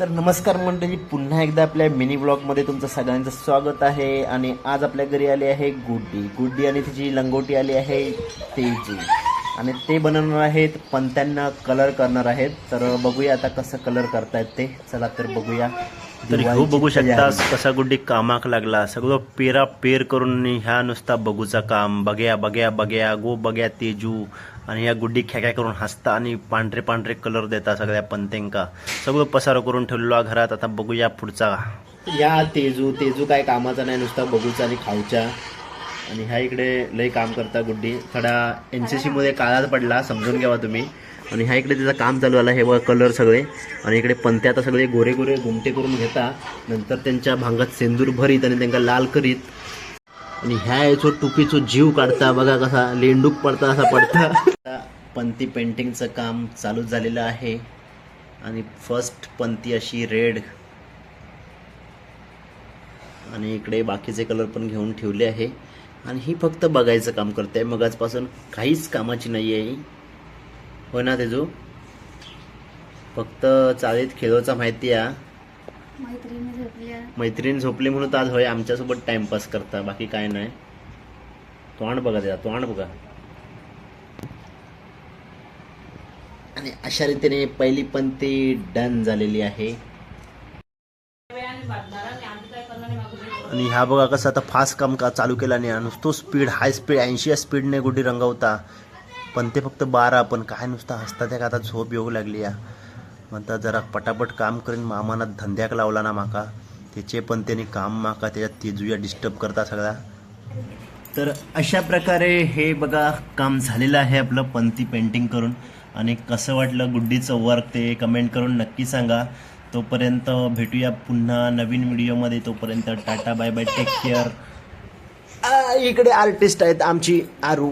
तर नमस्कार मंडळी, पुन्हा एकदा आपल्या मिनी ब्लॉगमध्ये तुमचं सगळ्यांचं स्वागत आहे. आणि आज आपल्या घरी आली आहे गुड्डी आणि तिची लंगोटी आली आहे तेजू. आणि ते बनवणार आहेत, पण त्यांना कलर करणार आहेत. तर बघूया आता कसं कलर करतायत ते. चला तर बघूया. तर हो बघू शकतास कसा गुड्डी कामाक लागला. सगळं पेरा पेर करून ह्या नुसता बघूचा काम. बघ्या बघ्या बघ्या गो बघ्या तेजू. आणि या गुड्डी खेक्या करून हसता आणि पांढरे पांढरे कलर देता सगळ्या पंतेंका. सगळं पसार करून ठेवलेलो घरात. आता बघूया पुढचा. या तेजू काय कामाचा नाही, नुसता बघूचा आणि खाऊच्या. आणि ह्या इकडे लय काम करता गुड्डी. थोडा NCC मध्ये काळात पडला, समजून घ्यावा तुम्ही. आणि ह्या इकडे त्याचं काम चालू आलं. हे बघा कलर सगळे. आणि इकडे पंते आता सगळे गोरे गोरे घुमटे करून घेता. नंतर त्यांच्या भांगात सेंदूर भरीत आणि त्यांना लाल करीत. आणि ह्या याचो टुपीचो जीव काढता. बघा कसा लेंडूक पडता असा पडता. पंती पेंटिंगचं काम चालू झालेलं आहे. आणि फर्स्ट पंती अशी रेड. आणि इकडे बाकीचे कलर पण घेऊन ठेवले आहे. आणि ही फक्त बघायचं काम करते. मग आजपासून काहीच कामाची नाही आहे. हो ना तेजू? फक्त चाळीत खेळोचा माहिती आहे. मैत्रीण झोपली म्हणून आज होय आमच्यासोबत टाइमपास करता, बाकी काय नाही. तोंड बघा त्याला, तोंड बघा. आणि अशा रीतीने पहिली पंक्ती डन झालेली आहे. आणि ह्या बघा कसं आता फास्ट काम का चालू केला नाही. नुसतो स्पीड, हाय स्पीड 80 स्पीडने गुड्डी रंगवता. पण ते फक्त 12. पण काय नुसतं हसता त्या का आता झोप येऊ लागली या. म्हणतात जरा पटापट काम करीन. मामाना धंद्याक लावला ना माका, त्याचे पण त्यांनी काम माका त्याच्यात तेजूया डिस्टर्ब करता सगळा. तर अशा प्रकारे हे बघा काम झालेलं आहे आपलं पंती पेंटिंग करून. आणि कसं वाटलं गुड्डीचं वर्क ते कमेंट करून नक्की सांगा. तोपर्यंत भेटूया पुन्हा नवीन व्हिडिओमध्ये. तोपर्यंत tata bye bye, take care. इकडे आर्टिस्ट आहेत आमची आरू.